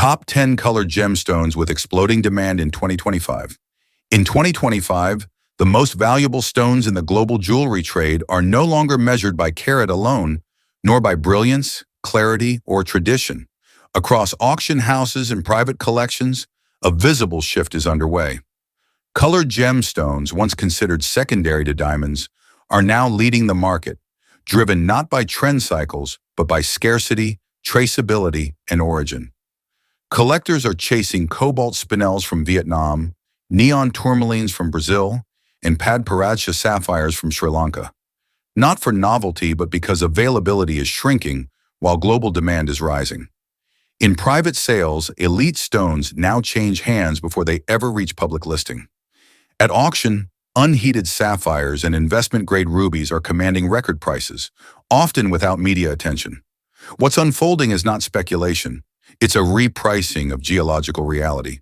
Top 10 colored gemstones with exploding demand in 2025. In 2025, the most valuable stones in the global jewelry trade are no longer measured by carat alone, nor by brilliance, clarity, or tradition. Across auction houses and private collections, a visible shift is underway. Colored gemstones, once considered secondary to diamonds, are now leading the market, driven not by trend cycles, but by scarcity, traceability, and origin. Collectors are chasing cobalt spinels from Vietnam, neon tourmalines from Brazil, and Padparadscha sapphires from Sri Lanka. Not for novelty, but because availability is shrinking while global demand is rising. In private sales, elite stones now change hands before they ever reach public listing. At auction, unheated sapphires and investment-grade rubies are commanding record prices, often without media attention. What's unfolding is not speculation. It's a repricing of geological reality.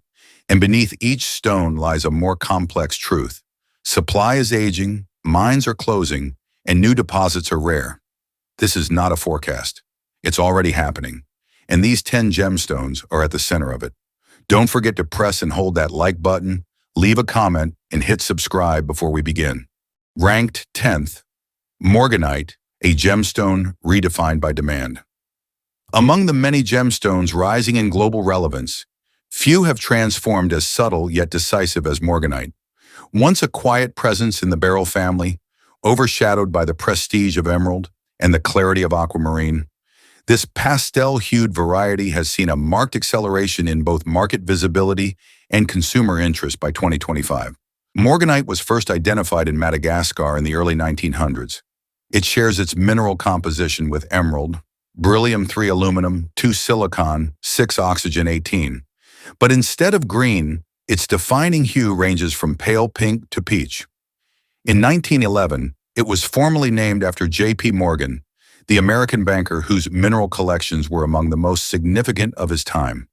And beneath each stone lies a more complex truth. Supply is aging, mines are closing, and new deposits are rare. This is not a forecast. It's already happening. And these 10 gemstones are at the center of it. Don't forget to press and hold that like button, leave a comment, and hit subscribe before we begin. Ranked 10th, Morganite, a gemstone redefined by demand. Among the many gemstones rising in global relevance, few have transformed as subtle yet decisive as Morganite. Once a quiet presence in the beryl family, overshadowed by the prestige of emerald and the clarity of aquamarine, this pastel-hued variety has seen a marked acceleration in both market visibility and consumer interest by 2025. Morganite was first identified in Madagascar in the early 1900s. It shares its mineral composition with emerald, beryllium-3 aluminum, 2 silicon, 6 oxygen 18. But instead of green, its defining hue ranges from pale pink to peach. In 1911, it was formally named after J.P. Morgan, the American banker whose mineral collections were among the most significant of his time.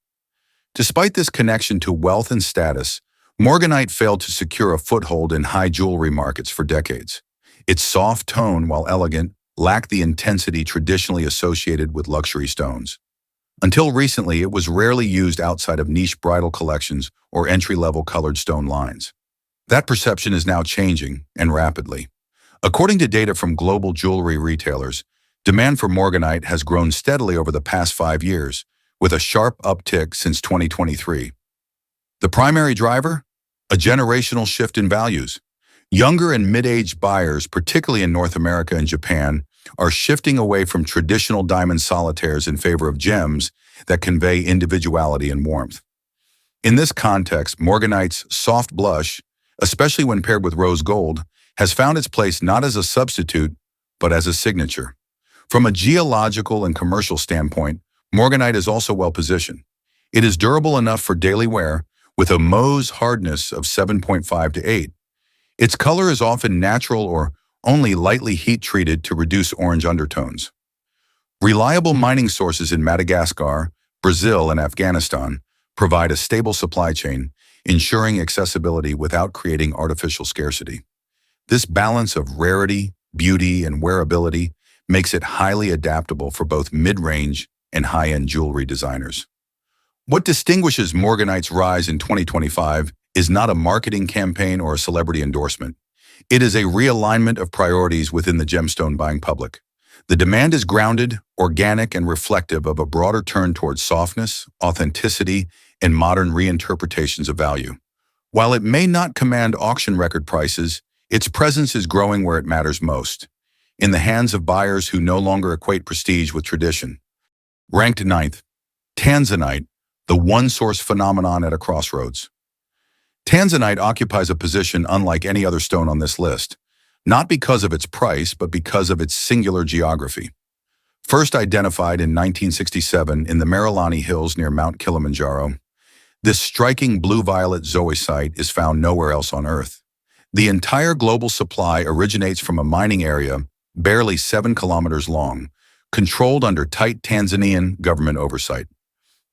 Despite this connection to wealth and status, Morganite failed to secure a foothold in high jewelry markets for decades. Its soft tone, while elegant, lacked the intensity traditionally associated with luxury stones. Until recently, it was rarely used outside of niche bridal collections or entry-level colored stone lines. That perception is now changing, and rapidly. According to data from global jewelry retailers, demand for Morganite has grown steadily over the past 5 years, with a sharp uptick since 2023. The primary driver? A generational shift in values. Younger and mid-aged buyers, particularly in North America and Japan, are shifting away from traditional diamond solitaires in favor of gems that convey individuality and warmth. In this context, Morganite's soft blush, especially when paired with rose gold, has found its place not as a substitute, but as a signature. From a geological and commercial standpoint, Morganite is also well-positioned. It is durable enough for daily wear, with a Mohs hardness of 7.5 to 8. Its color is often natural or only lightly heat-treated to reduce orange undertones. Reliable mining sources in Madagascar, Brazil, and Afghanistan provide a stable supply chain, ensuring accessibility without creating artificial scarcity. This balance of rarity, beauty, and wearability makes it highly adaptable for both mid-range and high-end jewelry designers. What distinguishes Morganite's rise in 2025 is not a marketing campaign or a celebrity endorsement. It is a realignment of priorities within the gemstone buying public. The demand is grounded, organic, and reflective of a broader turn towards softness, authenticity, and modern reinterpretations of value. While it may not command auction record prices, its presence is growing where it matters most, in the hands of buyers who no longer equate prestige with tradition. Ranked 9th, Tanzanite, the one-source phenomenon at a crossroads. Tanzanite occupies a position unlike any other stone on this list, not because of its price, but because of its singular geography. First identified in 1967 in the Marilani Hills near Mount Kilimanjaro, this striking blue-violet zoisite is found nowhere else on Earth. The entire global supply originates from a mining area barely 7 kilometers long, controlled under tight Tanzanian government oversight.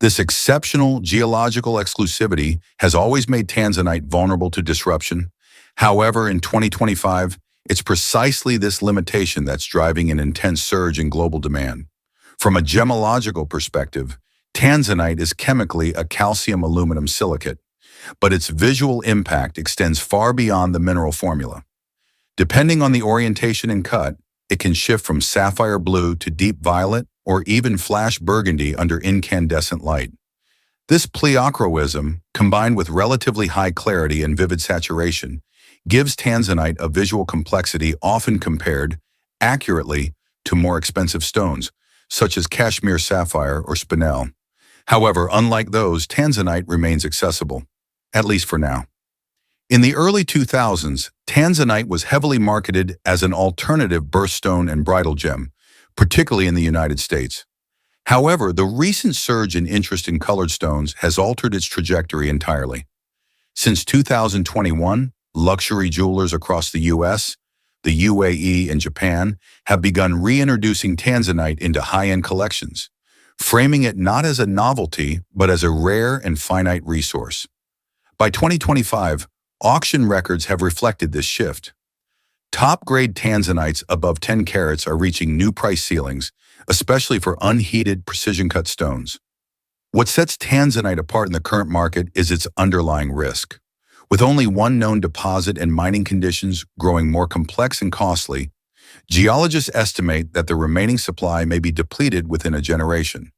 This exceptional geological exclusivity has always made Tanzanite vulnerable to disruption. However, in 2025, it's precisely this limitation that's driving an intense surge in global demand. From a gemological perspective, Tanzanite is chemically a calcium aluminum silicate, but its visual impact extends far beyond the mineral formula. Depending on the orientation and cut, it can shift from sapphire blue to deep violet or even flash burgundy under incandescent light. This pleochroism, combined with relatively high clarity and vivid saturation, gives Tanzanite a visual complexity often compared, accurately, to more expensive stones, such as cashmere sapphire or spinel. However, unlike those, Tanzanite remains accessible, at least for now. In the early 2000s, Tanzanite was heavily marketed as an alternative birthstone and bridal gem, particularly in the United States. However, the recent surge in interest in colored stones has altered its trajectory entirely. Since 2021, luxury jewelers across the US, the UAE, and Japan have begun reintroducing Tanzanite into high-end collections, framing it not as a novelty but as a rare and finite resource. By 2025, auction records have reflected this shift. Top-grade Tanzanites above 10 carats are reaching new price ceilings, especially for unheated precision-cut stones. What sets Tanzanite apart in the current market is its underlying risk. With only one known deposit and mining conditions growing more complex and costly, geologists estimate that the remaining supply may be depleted within a generation.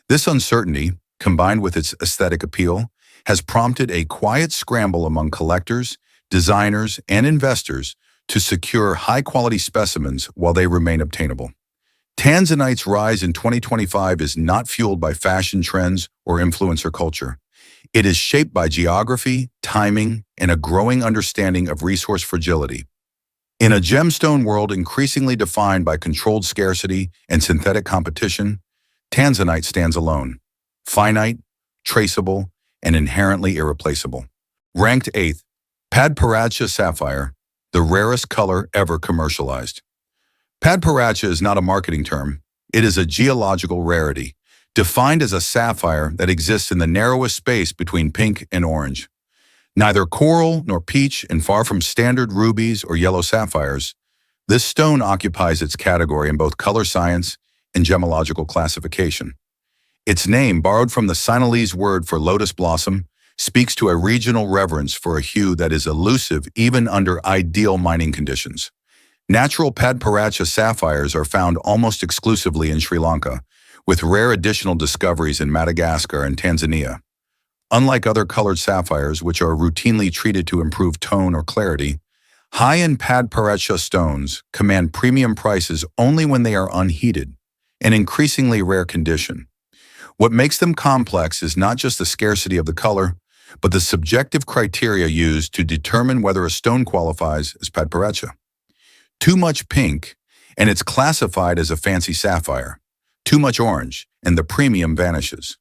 This uncertainty, combined with its aesthetic appeal, has prompted a quiet scramble among collectors, designers, and investors to secure high-quality specimens while they remain obtainable. Tanzanite's rise in 2025 is not fueled by fashion trends or influencer culture. It is shaped by geography, timing, and a growing understanding of resource fragility. In a gemstone world increasingly defined by controlled scarcity and synthetic competition, Tanzanite stands alone, finite, traceable, and inherently irreplaceable. Ranked 8th, Padparadscha Sapphire, the rarest color ever commercialized. Padparadscha is not a marketing term. It is a geological rarity, defined as a sapphire that exists in the narrowest space between pink and orange. Neither coral nor peach, and far from standard rubies or yellow sapphires, this stone occupies its category in both color science and gemological classification. Its name, borrowed from the Sinhalese word for lotus blossom, speaks to a regional reverence for a hue that is elusive even under ideal mining conditions. Natural Padparadscha sapphires are found almost exclusively in Sri Lanka, with rare additional discoveries in Madagascar and Tanzania. Unlike other colored sapphires, which are routinely treated to improve tone or clarity, high-end Padparadscha stones command premium prices only when they are unheated, an increasingly rare condition. What makes them complex is not just the scarcity of the color, but the subjective criteria used to determine whether a stone qualifies as Padparadscha. Too much pink, and it's classified as a fancy sapphire. Too much orange, and the premium vanishes.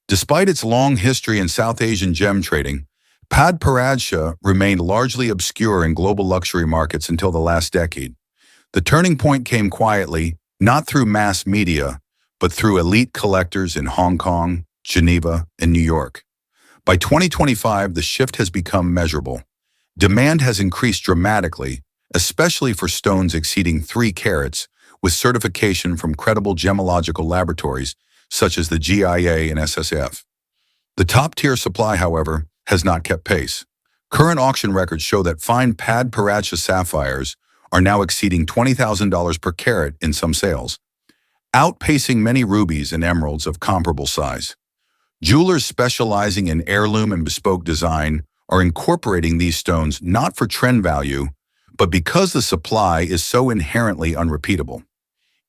Despite its long history in South Asian gem trading, Padparadscha remained largely obscure in global luxury markets until the last decade. The turning point came quietly, not through mass media, but through elite collectors in Hong Kong, Geneva, and New York. By 2025, the shift has become measurable. Demand has increased dramatically, especially for stones exceeding 3 carats, with certification from credible gemological laboratories such as the GIA and SSF. The top-tier supply, however, has not kept pace. Current auction records show that fine Padparadscha sapphires are now exceeding $20,000 per carat in some sales, outpacing many rubies and emeralds of comparable size. Jewelers specializing in heirloom and bespoke design are incorporating these stones not for trend value, but because the supply is so inherently unrepeatable.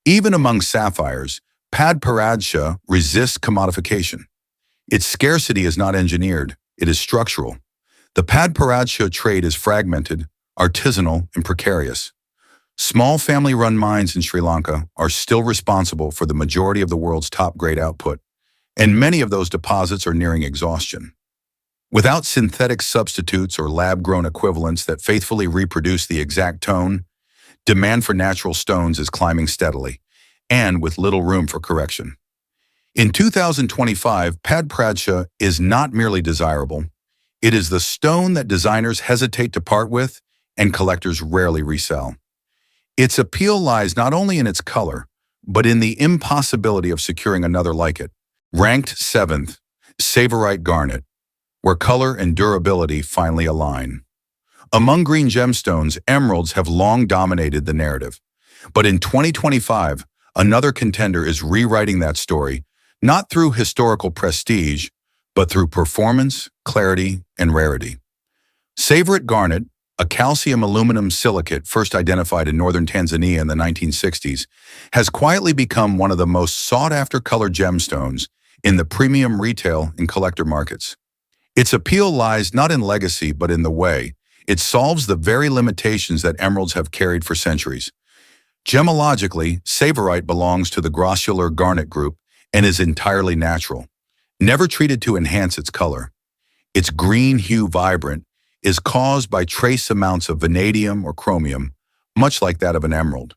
Even among sapphires, Padparadscha resists commodification. Its scarcity is not engineered, it is structural. The Padparadscha trade is fragmented, artisanal, and precarious. Small family-run mines in Sri Lanka are still responsible for the majority of the world's top-grade output, and many of those deposits are nearing exhaustion. Without synthetic substitutes or lab-grown equivalents that faithfully reproduce the exact tone, demand for natural stones is climbing steadily, and with little room for correction. In 2025, Padparadscha is not merely desirable, it is the stone that designers hesitate to part with and collectors rarely resell. Its appeal lies not only in its color, but in the impossibility of securing another like it. Ranked 7th, Tsavorite Garnet, where color and durability finally align. Among green gemstones, emeralds have long dominated the narrative. But in 2025, another contender is rewriting that story, not through historical prestige, but through performance, clarity, and rarity. Tsavorite Garnet, a calcium aluminum silicate first identified in northern Tanzania in the 1960s, has quietly become one of the most sought-after colored gemstones in the premium retail and collector markets. Its appeal lies not in legacy but in the way it solves the very limitations that emeralds have carried for centuries. Gemologically, Tsavorite belongs to the grossular garnet group and is entirely natural, never treated to enhance its color. Its green hue vibrant is caused by trace amounts of vanadium or chromium, much like that of an emerald.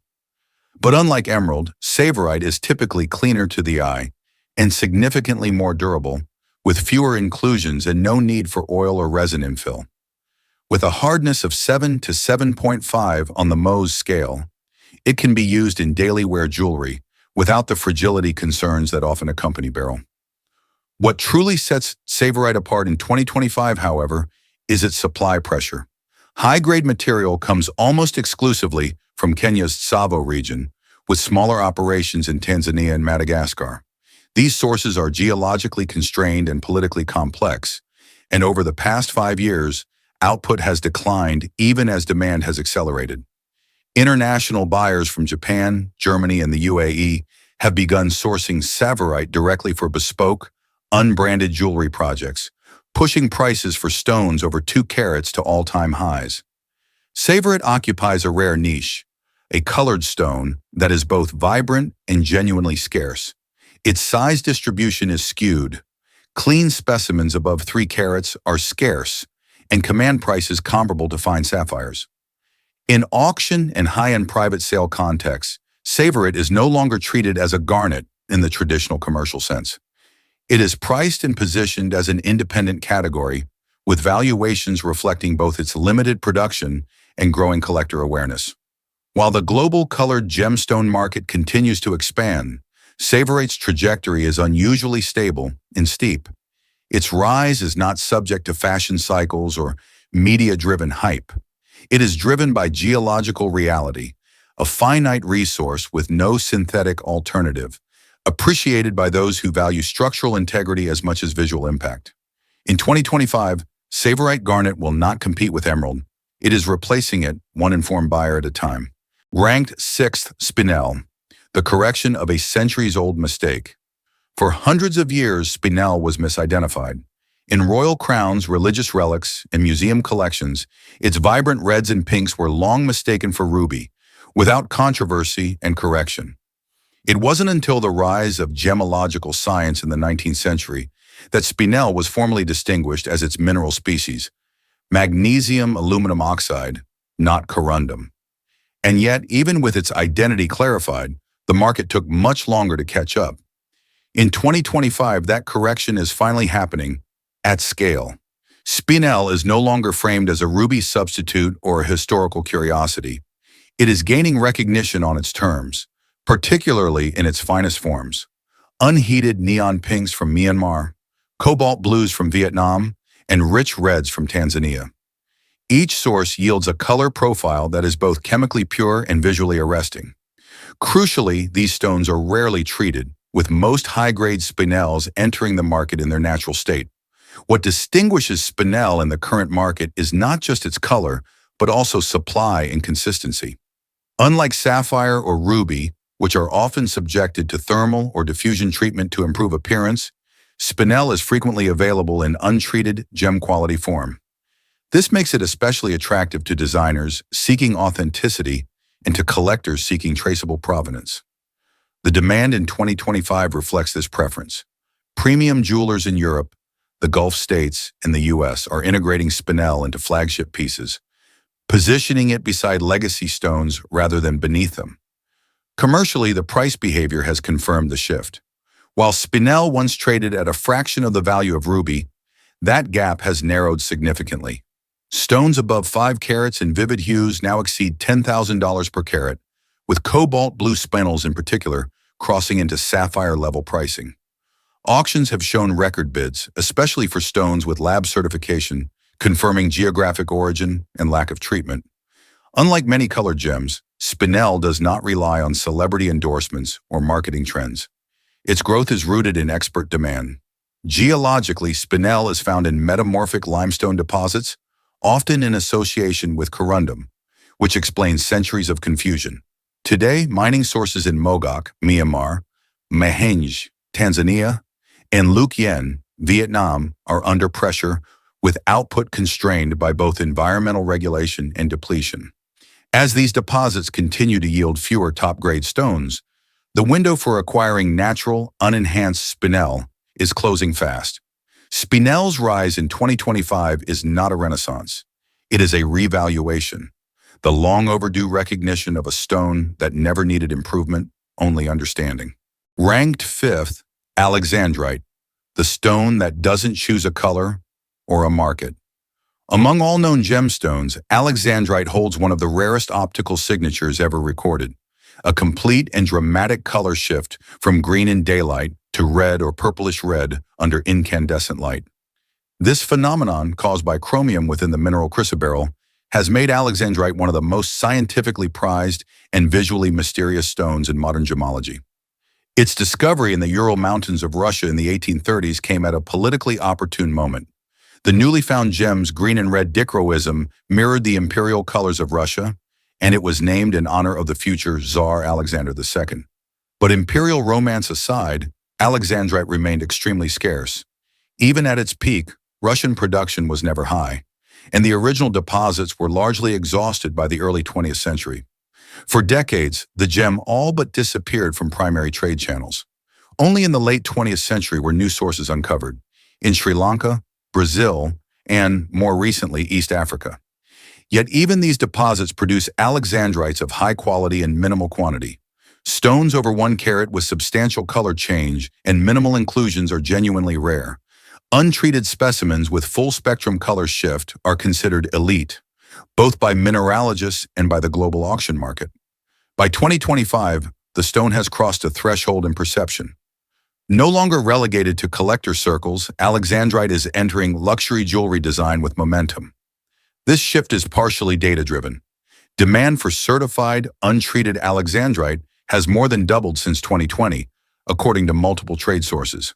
But unlike emerald, Tsavorite is typically cleaner to the eye and significantly more durable, with fewer inclusions and no need for oil or resin infill. With a hardness of 7 to 7.5 on the Mohs scale, it can be used in daily wear jewelry without the fragility concerns that often accompany beryl. What truly sets Tsavorite apart in 2025, however, is its supply pressure. High-grade material comes almost exclusively from Kenya's Tsavo region, with smaller operations in Tanzania and Madagascar. These sources are geologically constrained and politically complex, and over the past 5 years, output has declined even as demand has accelerated. International buyers from Japan, Germany, and the UAE have begun sourcing Tsavorite directly for bespoke, unbranded jewelry projects, pushing prices for stones over 2 carats to all-time highs. Tsavorite occupies a rare niche, a colored stone that is both vibrant and genuinely scarce. Its size distribution is skewed. Clean specimens above 3 carats are scarce, and command prices comparable to fine sapphires. In auction and high-end private sale contexts, Tsavorite is no longer treated as a garnet in the traditional commercial sense. It is priced and positioned as an independent category, with valuations reflecting both its limited production and growing collector awareness. While the global colored gemstone market continues to expand, Tsavorite's trajectory is unusually stable and steep. Its rise is not subject to fashion cycles or media-driven hype. It is driven by geological reality, a finite resource with no synthetic alternative, appreciated by those who value structural integrity as much as visual impact. In 2025, Tsavorite Garnet will not compete with emerald. It is replacing it, one informed buyer at a time. Ranked 6th, Spinel, the correction of a centuries-old mistake. For hundreds of years, Spinel was misidentified. In royal crowns, religious relics, and museum collections, its vibrant reds and pinks were long mistaken for ruby, without controversy and correction. It wasn't until the rise of gemological science in the 19th century that Spinel was formally distinguished as its mineral species, magnesium aluminum oxide, not corundum. And yet, even with its identity clarified, the market took much longer to catch up. In 2025, that correction is finally happening at scale. Spinel is no longer framed as a ruby substitute or a historical curiosity. It is gaining recognition on its terms, particularly in its finest forms. Unheated neon pinks from Myanmar, cobalt blues from Vietnam, and rich reds from Tanzania. Each source yields a color profile that is both chemically pure and visually arresting. Crucially, these stones are rarely treated, with most high-grade spinels entering the market in their natural state. What distinguishes Spinel in the current market is not just its color, but also supply and consistency. Unlike sapphire or ruby, which are often subjected to thermal or diffusion treatment to improve appearance, Spinel is frequently available in untreated, gem-quality form. This makes it especially attractive to designers seeking authenticity and to collectors seeking traceable provenance. The demand in 2025 reflects this preference. Premium jewelers in Europe, the Gulf states, and the US are integrating Spinel into flagship pieces, positioning it beside legacy stones rather than beneath them. Commercially, the price behavior has confirmed the shift. While Spinel once traded at a fraction of the value of ruby, that gap has narrowed significantly. Stones above 5 carats in vivid hues now exceed $10,000 per carat, with cobalt blue spinels in particular crossing into sapphire-level pricing. Auctions have shown record bids, especially for stones with lab certification, confirming geographic origin and lack of treatment. Unlike many colored gems, Spinel does not rely on celebrity endorsements or marketing trends. Its growth is rooted in expert demand. Geologically, Spinel is found in metamorphic limestone deposits, often in association with corundum, which explains centuries of confusion. Today, mining sources in Mogok, Myanmar, Mahenge, Tanzania, and Luc Yen, Vietnam, are under pressure, with output constrained by both environmental regulation and depletion. As these deposits continue to yield fewer top-grade stones, the window for acquiring natural, unenhanced Spinel is closing fast. Spinel's rise in 2025 is not a renaissance. It is a revaluation, the long overdue recognition of a stone that never needed improvement, only understanding. Ranked fifth, Alexandrite, the stone that doesn't choose a color or a market. Among all known gemstones, Alexandrite holds one of the rarest optical signatures ever recorded, a complete and dramatic color shift from green in daylight to red or purplish red under incandescent light. This phenomenon, caused by chromium within the mineral chrysoberyl, has made Alexandrite one of the most scientifically prized and visually mysterious stones in modern gemology. Its discovery in the Ural Mountains of Russia in the 1830s came at a politically opportune moment. The newly found gem's green and red dichroism mirrored the imperial colors of Russia, and it was named in honor of the future Tsar Alexander II. But imperial romance aside, Alexandrite remained extremely scarce. Even at its peak, Russian production was never high, and the original deposits were largely exhausted by the early 20th century. For decades, the gem all but disappeared from primary trade channels. Only in the late 20th century were new sources uncovered, in Sri Lanka, Brazil, and, more recently, East Africa. Yet even these deposits produce alexandrites of high quality and minimal quantity. Stones over 1 carat with substantial color change and minimal inclusions are genuinely rare. Untreated specimens with full-spectrum color shift are considered elite, both by mineralogists and by the global auction market. By 2025, the stone has crossed a threshold in perception. No longer relegated to collector circles, Alexandrite is entering luxury jewelry design with momentum. This shift is partially data-driven. Demand for certified, untreated Alexandrite has more than doubled since 2020, according to multiple trade sources.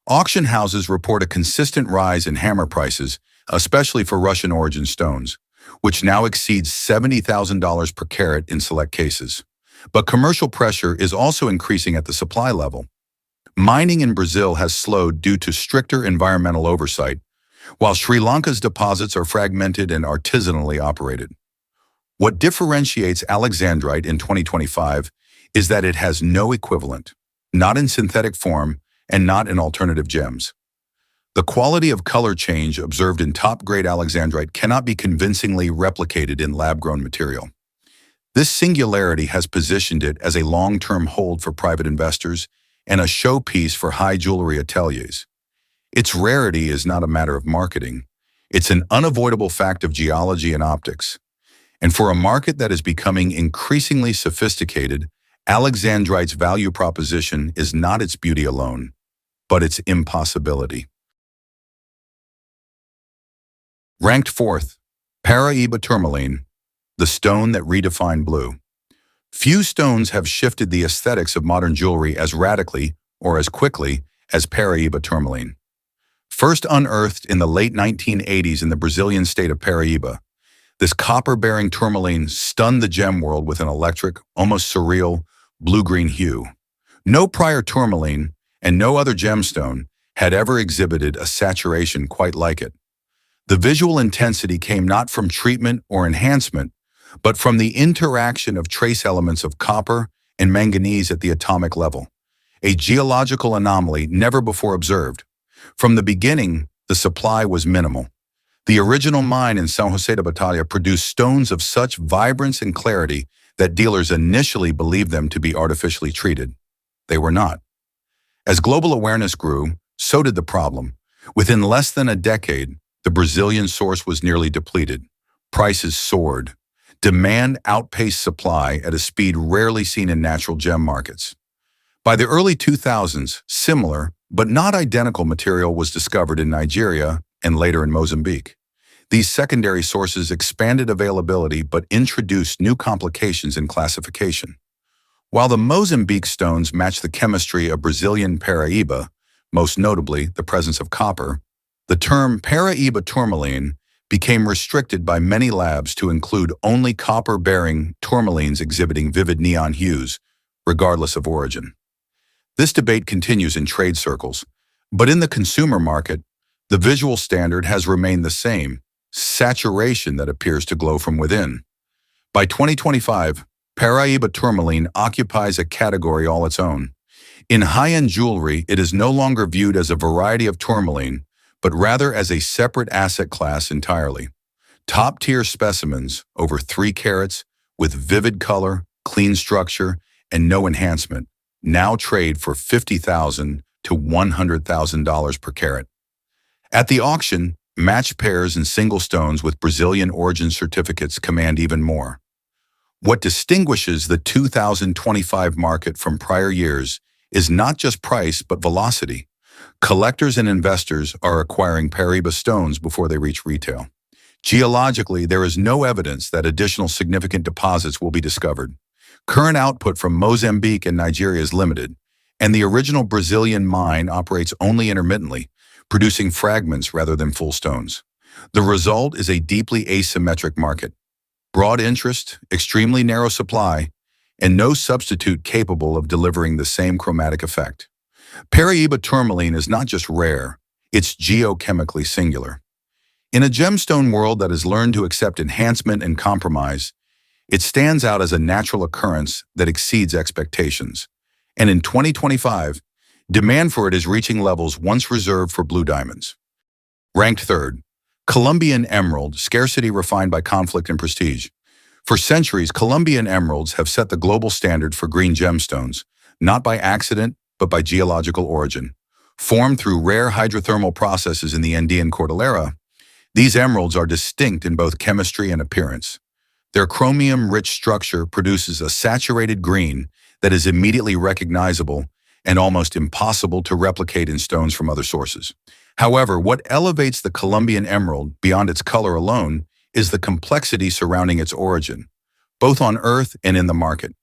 Auction houses report a consistent rise in hammer prices, especially for Russian-origin stones, which now exceeds $70,000 per carat in select cases. But commercial pressure is also increasing at the supply level. Mining in Brazil has slowed due to stricter environmental oversight, while Sri Lanka's deposits are fragmented and artisanally operated. What differentiates Alexandrite in 2025 is that it has no equivalent, not in synthetic form and not in alternative gems. The quality of color change observed in top-grade Alexandrite cannot be convincingly replicated in lab-grown material. This singularity has positioned it as a long-term hold for private investors and a showpiece for high jewelry ateliers. Its rarity is not a matter of marketing. It's an unavoidable fact of geology and optics. And for a market that is becoming increasingly sophisticated, Alexandrite's value proposition is not its beauty alone, but its impossibility. Ranked fourth, Paraíba Tourmaline, the stone that redefined blue. Few stones have shifted the aesthetics of modern jewelry as radically or as quickly as Paraíba Tourmaline. First unearthed in the late 1980s in the Brazilian state of Paraíba, this copper-bearing tourmaline stunned the gem world with an electric, almost surreal, blue-green hue. No prior tourmaline and no other gemstone had ever exhibited a saturation quite like it. The visual intensity came not from treatment or enhancement, but from the interaction of trace elements of copper and manganese at the atomic level, a geological anomaly never before observed. From the beginning, the supply was minimal. The original mine in São José de Batalha produced stones of such vibrance and clarity that dealers initially believed them to be artificially treated. They were not. As global awareness grew, so did the problem. Within less than a decade, the Brazilian source was nearly depleted. Prices soared. Demand outpaced supply at a speed rarely seen in natural gem markets. By the early 2000s, similar, but not identical material was discovered in Nigeria and later in Mozambique. These secondary sources expanded availability but introduced new complications in classification. While the Mozambique stones match the chemistry of Brazilian Paraíba, most notably the presence of copper, the term Paraíba Tourmaline became restricted by many labs to include only copper-bearing tourmalines exhibiting vivid neon hues, regardless of origin. This debate continues in trade circles, but in the consumer market, the visual standard has remained the same: saturation that appears to glow from within. By 2025, Paraíba Tourmaline occupies a category all its own. In high-end jewelry, it is no longer viewed as a variety of tourmaline, but rather as a separate asset class entirely. Top-tier specimens, over 3 carats, with vivid color, clean structure, and no enhancement, now trade for $50,000 to $100,000 per carat. At the auction, matched pairs and single stones with Brazilian origin certificates command even more. What distinguishes the 2025 market from prior years is not just price but velocity. Collectors and investors are acquiring Paraíba stones before they reach retail. Geologically, there is no evidence that additional significant deposits will be discovered. Current output from Mozambique and Nigeria is limited, and the original Brazilian mine operates only intermittently, producing fragments rather than full stones. The result is a deeply asymmetric market. Broad interest, extremely narrow supply, and no substitute capable of delivering the same chromatic effect. Paraíba Tourmaline is not just rare, it's geochemically singular. In a gemstone world that has learned to accept enhancement and compromise, it stands out as a natural occurrence that exceeds expectations. And in 2025, demand for it is reaching levels once reserved for blue diamonds. Ranked third, Colombian Emerald, scarcity refined by conflict and prestige. For centuries, Colombian emeralds have set the global standard for green gemstones, not by accident, but by geological origin. Formed through rare hydrothermal processes in the Andean Cordillera, these emeralds are distinct in both chemistry and appearance. Their chromium-rich structure produces a saturated green that is immediately recognizable and almost impossible to replicate in stones from other sources. However, what elevates the Colombian emerald beyond its color alone is the complexity surrounding its origin, both on Earth and in the market.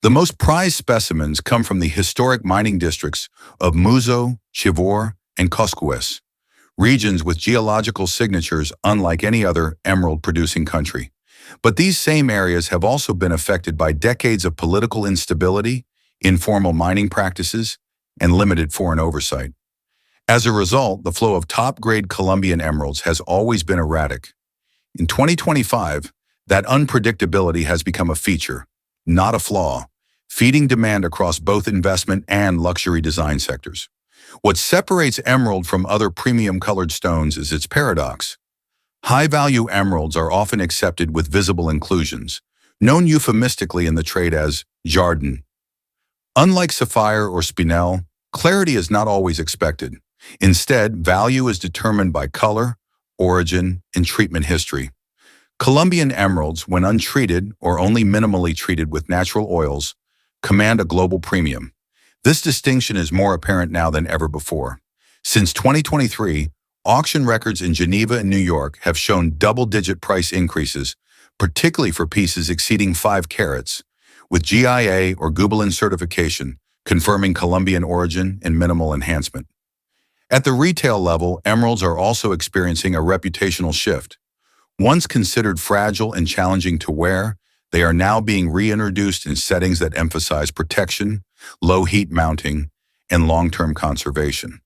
The most prized specimens come from the historic mining districts of Muzo, Chivor, and Cosquez, regions with geological signatures unlike any other emerald-producing country. But these same areas have also been affected by decades of political instability, informal mining practices, and limited foreign oversight. As a result, the flow of top-grade Colombian emeralds has always been erratic. In 2025, that unpredictability has become a feature, not a flaw, feeding demand across both investment and luxury design sectors. What separates emerald from other premium-colored stones is its paradox. High-value emeralds are often accepted with visible inclusions, known euphemistically in the trade as jardin. Unlike sapphire or spinel, clarity is not always expected. Instead, value is determined by color, origin, and treatment history. Colombian emeralds, when untreated or only minimally treated with natural oils, command a global premium. This distinction is more apparent now than ever before. Since 2023, auction records in Geneva and New York have shown double-digit price increases, particularly for pieces exceeding 5 carats, with GIA or Gobelin certification confirming Colombian origin and minimal enhancement. At the retail level, emeralds are also experiencing a reputational shift. Once considered fragile and challenging to wear, they are now being reintroduced in settings that emphasize protection, low heat mounting, and long-term conservation.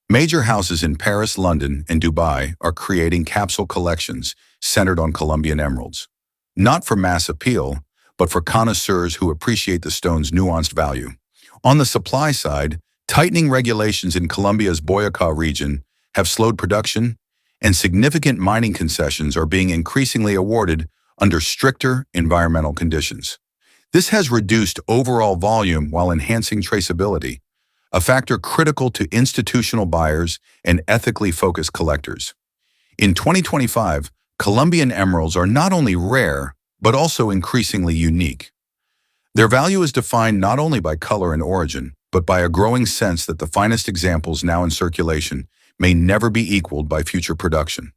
Major houses in Paris, London, and Dubai are creating capsule collections centered on Colombian emeralds, not for mass appeal, but for connoisseurs who appreciate the stone's nuanced value. On the supply side, tightening regulations in Colombia's Boyacá region have slowed production, and significant mining concessions are being increasingly awarded under stricter environmental conditions. This has reduced overall volume while enhancing traceability, a factor critical to institutional buyers and ethically focused collectors. In 2025, Colombian emeralds are not only rare, but also increasingly unique. Their value is defined not only by color and origin, but by a growing sense that the finest examples now in circulation may never be equaled by future production.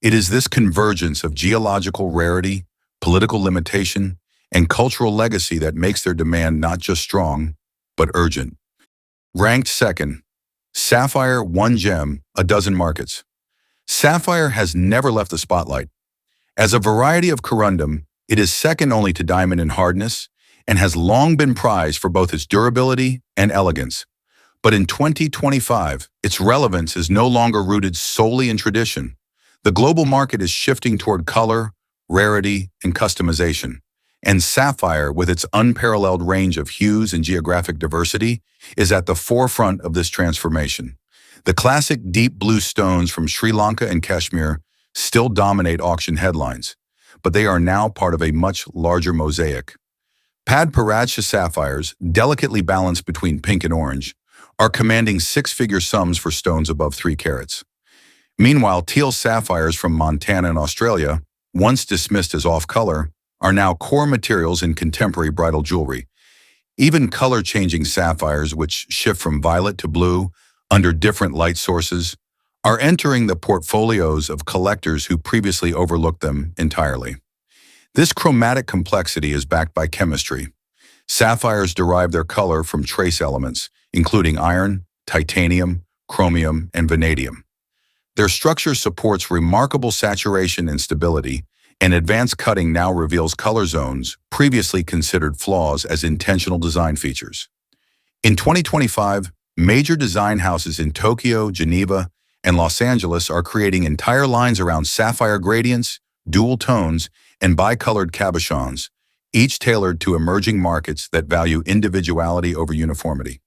It is this convergence of geological rarity, political limitation, and cultural legacy that makes their demand not just strong, but urgent. Ranked second, sapphire, one gem, a dozen markets. Sapphire has never left the spotlight. As a variety of corundum, it is second only to diamond in hardness and has long been prized for both its durability and elegance. But in 2025, its relevance is no longer rooted solely in tradition. The global market is shifting toward color, rarity, and customization. And sapphire, with its unparalleled range of hues and geographic diversity, is at the forefront of this transformation. The classic deep blue stones from Sri Lanka and Kashmir still dominate auction headlines, but they are now part of a much larger mosaic. Padparadscha sapphires, delicately balanced between pink and orange, are commanding six-figure sums for stones above 3 carats. Meanwhile, teal sapphires from Montana and Australia, once dismissed as off-color, are now core materials in contemporary bridal jewelry. Even color-changing sapphires, which shift from violet to blue under different light sources, are entering the portfolios of collectors who previously overlooked them entirely. This chromatic complexity is backed by chemistry. Sapphires derive their color from trace elements, including iron, titanium, chromium, and vanadium. Their structure supports remarkable saturation and stability, and advanced cutting now reveals color zones previously considered flaws as intentional design features. In 2025, major design houses in Tokyo, Geneva, and Los Angeles are creating entire lines around sapphire gradients, dual tones, and bicolored cabochons, each tailored to emerging markets that value individuality over uniformity.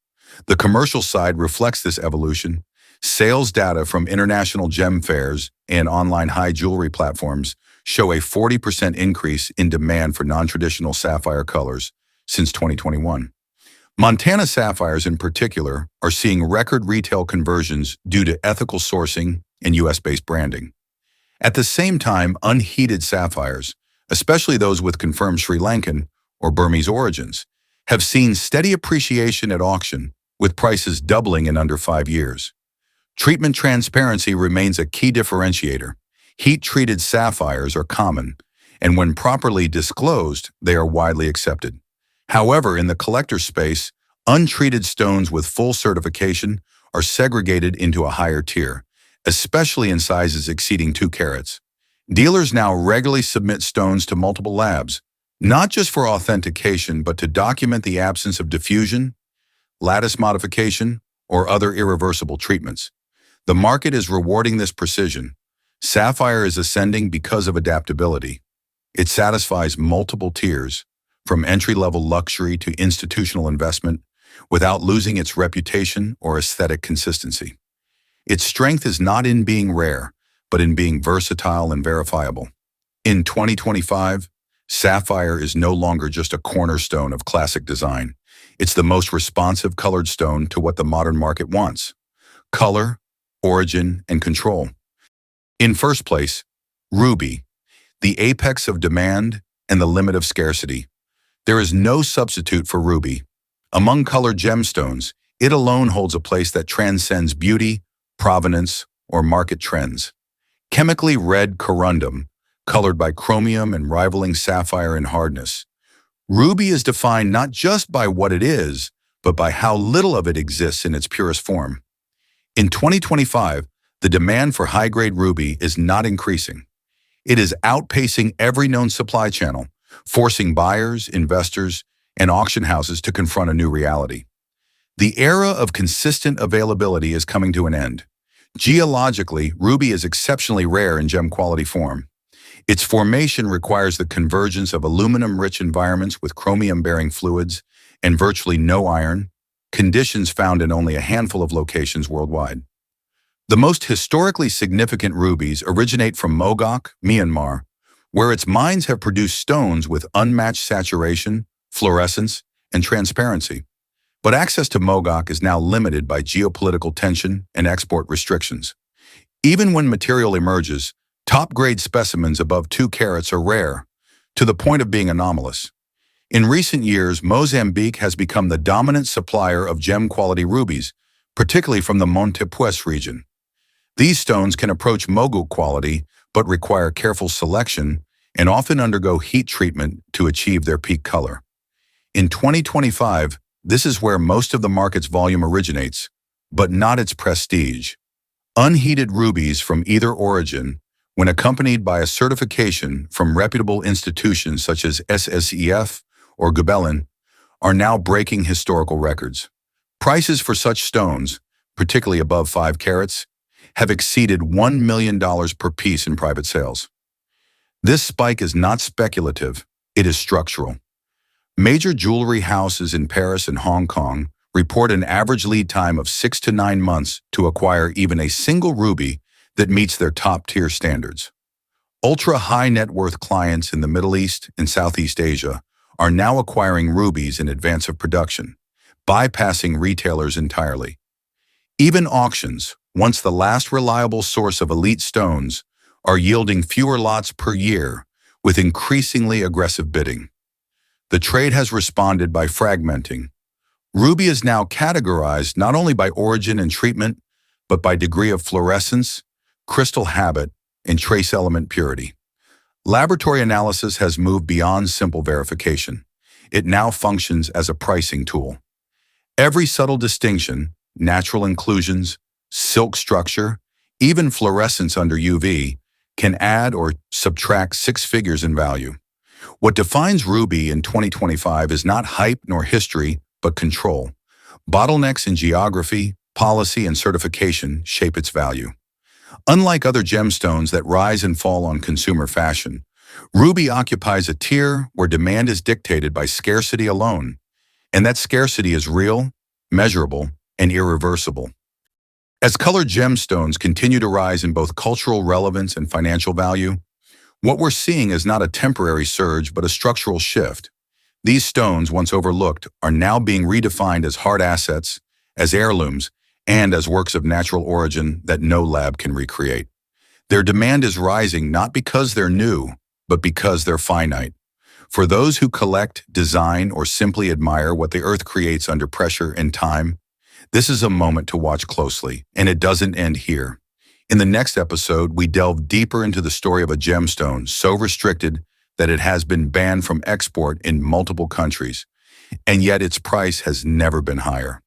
The commercial side reflects this evolution. Sales data from international gem fairs and online high jewelry platforms show a 40% increase in demand for non-traditional sapphire colors since 2021. Montana sapphires in particular are seeing record retail conversions due to ethical sourcing and US-based branding. At the same time, unheated sapphires, especially those with confirmed Sri Lankan or Burmese origins, have seen steady appreciation at auction, with prices doubling in under 5 years. Treatment transparency remains a key differentiator. Heat-treated sapphires are common, and when properly disclosed, they are widely accepted. However, in the collector space, untreated stones with full certification are segregated into a higher tier, especially in sizes exceeding 2 carats. Dealers now regularly submit stones to multiple labs, not just for authentication, but to document the absence of diffusion, lattice modification, or other irreversible treatments. The market is rewarding this precision. Sapphire is ascending because of adaptability. It satisfies multiple tiers, from entry-level luxury to institutional investment, without losing its reputation or aesthetic consistency. Its strength is not in being rare, but in being versatile and verifiable. In 2025, sapphire is no longer just a cornerstone of classic design. It's the most responsive colored stone to what the modern market wants: color, origin, and control. In first place, ruby, the apex of demand and the limit of scarcity. There is no substitute for ruby. Among colored gemstones, it alone holds a place that transcends beauty, provenance, or market trends. Chemically red corundum, colored by chromium and rivaling sapphire in hardness. Ruby is defined not just by what it is, but by how little of it exists in its purest form. In 2025, the demand for high-grade ruby is not increasing. It is outpacing every known supply channel, forcing buyers, investors, and auction houses to confront a new reality. The era of consistent availability is coming to an end. Geologically, ruby is exceptionally rare in gem-quality form. Its formation requires the convergence of aluminum-rich environments with chromium-bearing fluids and virtually no iron, conditions found in only a handful of locations worldwide. The most historically significant rubies originate from Mogok, Myanmar, where its mines have produced stones with unmatched saturation, fluorescence, and transparency. But access to Mogok is now limited by geopolitical tension and export restrictions. Even when material emerges, top-grade specimens above 2 carats are rare, to the point of being anomalous. In recent years, Mozambique has become the dominant supplier of gem-quality rubies, particularly from the Montepuez region. These stones can approach mogul quality, but require careful selection and often undergo heat treatment to achieve their peak color. In 2025, this is where most of the market's volume originates, but not its prestige. Unheated rubies from either origin, when accompanied by a certification from reputable institutions such as SSEF or Gabelin, are now breaking historical records. Prices for such stones, particularly above 5 carats, have exceeded $1 million per piece in private sales. This spike is not speculative, it is structural. Major jewelry houses in Paris and Hong Kong report an average lead time of 6 to 9 months to acquire even a single ruby that meets their top-tier standards. Ultra-high net worth clients in the Middle East and Southeast Asia are now acquiring rubies in advance of production, bypassing retailers entirely. Even auctions, once the last reliable source of elite stones, are yielding fewer lots per year with increasingly aggressive bidding. The trade has responded by fragmenting. Ruby is now categorized not only by origin and treatment, but by degree of fluorescence, crystal habit, and trace element purity. Laboratory analysis has moved beyond simple verification. It now functions as a pricing tool. Every subtle distinction, natural inclusions, silk structure, even fluorescence under UV, can add or subtract 6 figures in value. What defines ruby in 2025 is not hype nor history, but control. Bottlenecks in geography, policy, and certification shape its value. Unlike other gemstones that rise and fall on consumer fashion, ruby occupies a tier where demand is dictated by scarcity alone, and that scarcity is real, measurable, and irreversible. As colored gemstones continue to rise in both cultural relevance and financial value, what we're seeing is not a temporary surge but a structural shift. These stones, once overlooked, are now being redefined as hard assets, as heirlooms, and as works of natural origin that no lab can recreate. Their demand is rising not because they're new, but because they're finite. For those who collect, design, or simply admire what the earth creates under pressure and time, this is a moment to watch closely, and it doesn't end here. In the next episode, we delve deeper into the story of a gemstone so restricted that it has been banned from export in multiple countries, and yet its price has never been higher.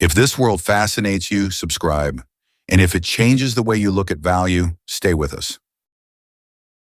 If this world fascinates you, subscribe. And if it changes the way you look at value, stay with us.